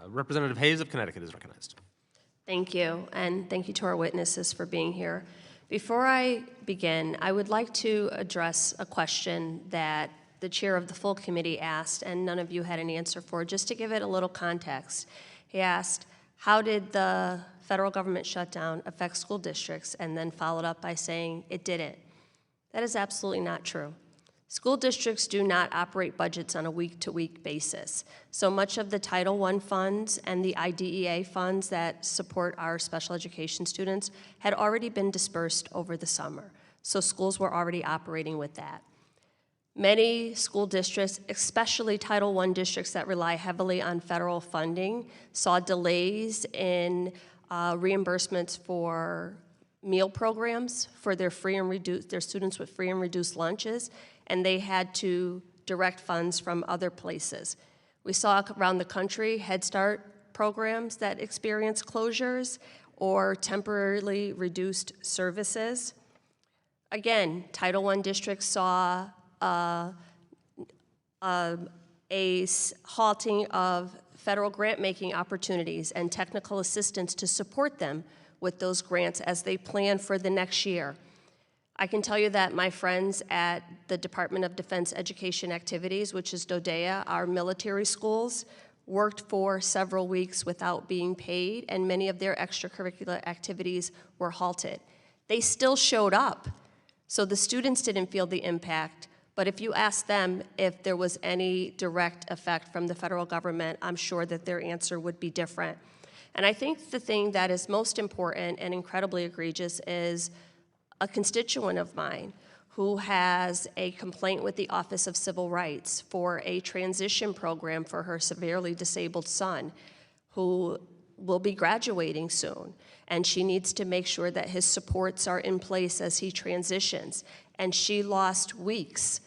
Representative Hayes of Connecticut is recognized. Thank you, and thank you to our witnesses for being here. Before I begin, I would like to address a question that the chair of the full committee asked, and none of you had an answer for, just to give it a little context. He asked, how did the federal government shutdown affect school districts, and then followed up by saying it didn't. That is absolutely not true. School districts do not operate budgets on a week-to-week basis. So much of the Title I funds and the IDEA funds that support our special education students had already been dispersed over the summer. So schools were already operating with that. Many school districts, especially Title I districts that rely heavily on federal funding, saw delays in reimbursements for meal programs for their students with free and reduced lunches, and they had to direct funds from other places. We saw around the country Head Start programs that experienced closures or temporarily reduced services. Again, Title I districts saw a halting of federal grant-making opportunities and technical assistance to support them with those grants as they plan for the next year. I can tell you that my friends at the Department of Defense Education Activities, which is DODEA, our military schools, worked for several weeks without being paid, and many of their extracurricular activities were halted. They still showed up, so the students didn't feel the impact, but if you ask them if there was any direct effect from the federal government, I'm sure that their answer would be different. And I think the thing that is most important and incredibly egregious is a constituent of mine who has a complaint with the Office of Civil Rights for a transition program for her severely disabled son who will be graduating soon. And she needs to make sure that his supports are in place as he transitions. And she lost weeks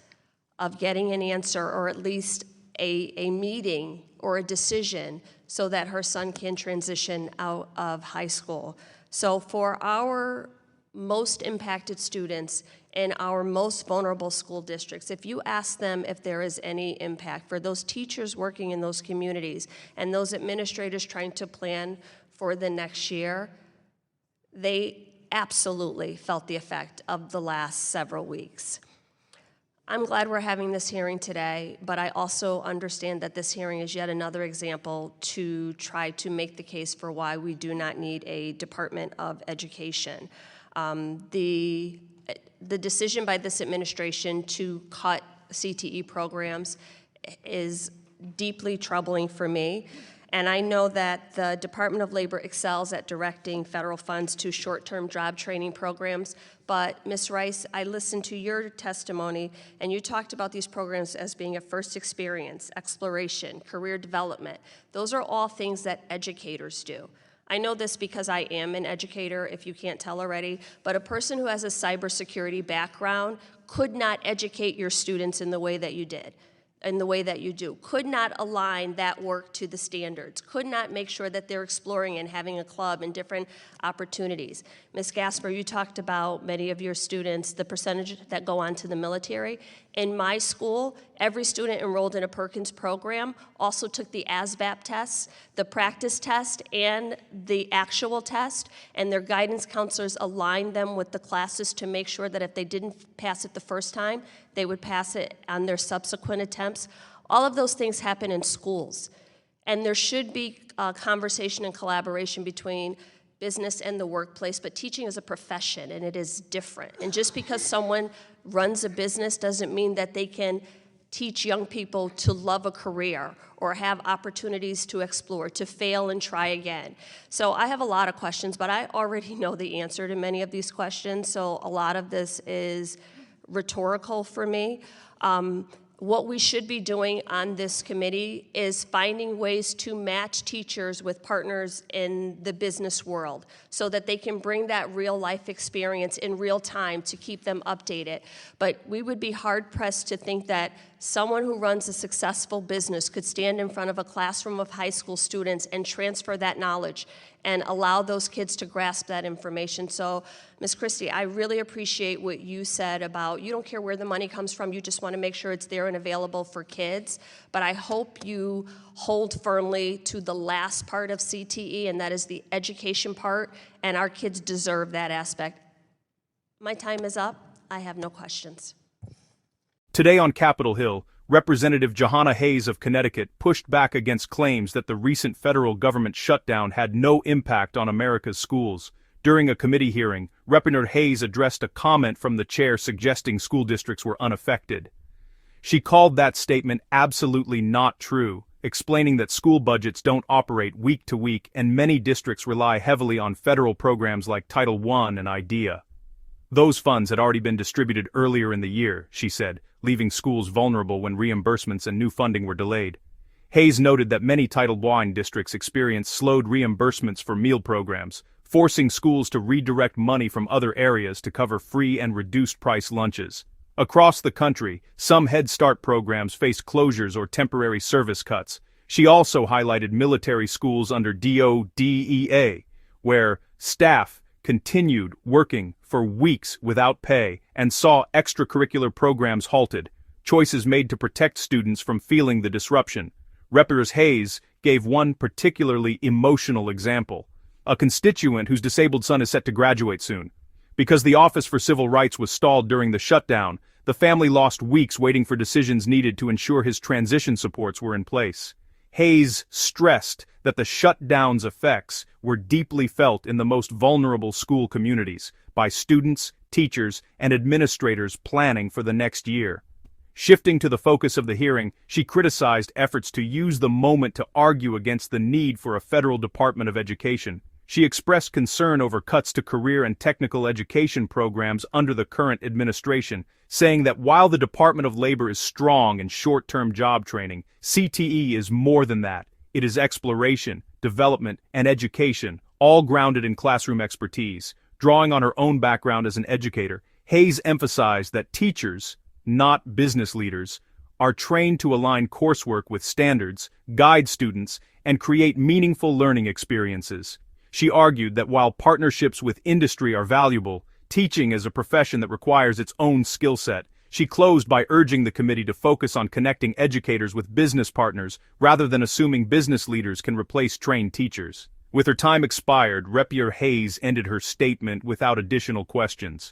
of getting an answer, or at least a meeting or a decision so that her son can transition out of high school. So for our most impacted students in our most vulnerable school districts, if you ask them if there is any impact for those teachers working in those communities and those administrators trying to plan for the next year, they absolutely felt the effect of the last several weeks. I'm glad we're having this hearing today, but I also understand that this hearing is yet another example to try to make the case for why we do not need a Department of Education. The decision by this administration to cut CTE programs is deeply troubling for me. And I know that the Department of Labor excels at directing federal funds to short-term job training programs. But Ms. Rice, I listened to your testimony, and you talked about these programs as being a first experience, exploration, career development. Those are all things that educators do. I know this because I am an educator, if you can't tell already, but a person who has a cybersecurity background could not educate your students in the way that you did. In the way that you do, could not align that work to the standards, could not make sure that they're exploring and having a club and different opportunities. Ms. Gasper, you talked about many of your students, the percentage that go on to the military. In my school, every student enrolled in a Perkins program also took the ASVAB tests, the practice test, and the actual test, and their guidance counselors aligned them with the classes to make sure that if they didn't pass it the first time, they would pass it on their subsequent attempts. All of those things happen in schools. And there should be conversation and collaboration between business and the workplace, but teaching is a profession and it is different. And just because someone runs a business doesn't mean that they can teach young people to love a career or have opportunities to explore, to fail and try again. So I have a lot of questions, but I already know the answer to many of these questions, so a lot of this is rhetorical for me. What we should be doing on this committee is finding ways to match teachers with partners in the business world so that they can bring that real life experience in real time to keep them updated. But we would be hard pressed to think that someone who runs a successful business could stand in front of a classroom of high school students and transfer that knowledge and allow those kids to grasp that information. So, Ms. Christie, I really appreciate what you said about you don't care where the money comes from, you just want to make sure it's there and available for kids. But I hope you hold firmly to the last part of CTE, and that is the education part, and our kids deserve that aspect. My time is up. I have no questions. Today on Capitol Hill, Representative Jahana Hayes of Connecticut pushed back against claims that the recent federal government shutdown had no impact on America's schools. During a committee hearing, Representative Hayes addressed a comment from the chair suggesting school districts were unaffected. She called that statement absolutely not true, explaining that school budgets don't operate week to week and many districts rely heavily on federal programs like Title I and IDEA. Those funds had already been distributed earlier in the year, she said, leaving schools vulnerable when reimbursements and new funding were delayed. Hayes noted that many Title I districts experienced slowed reimbursements for meal programs, forcing schools to redirect money from other areas to cover free and reduced-price lunches. Across the country, some Head Start programs faced closures or temporary service cuts. She also highlighted military schools under DODEA, where staff continued working for weeks without pay and saw extracurricular programs halted, choices made to protect students from feeling the disruption. Representative Hayes gave one particularly emotional example. A constituent whose disabled son is set to graduate soon. Because the Office for Civil Rights was stalled during the shutdown, the family lost weeks waiting for decisions needed to ensure his transition supports were in place. Hayes stressed that the shutdown's effects were deeply felt in the most vulnerable school communities by students, teachers, and administrators planning for the next year. Shifting to the focus of the hearing, she criticized efforts to use the moment to argue against the need for a federal Department of Education. She expressed concern over cuts to career and technical education programs under the current administration, saying that while the Department of Labor is strong in short-term job training, CTE is more than that. It is exploration, development, and education, all grounded in classroom expertise. Drawing on her own background as an educator, Hayes emphasized that teachers, not business leaders, are trained to align coursework with standards, guide students, and create meaningful learning experiences. She argued that while partnerships with industry are valuable, teaching is a profession that requires its own skill set. She closed by urging the committee to focus on connecting educators with business partners rather than assuming business leaders can replace trained teachers. With her time expired, Representative Hayes ended her statement without additional questions.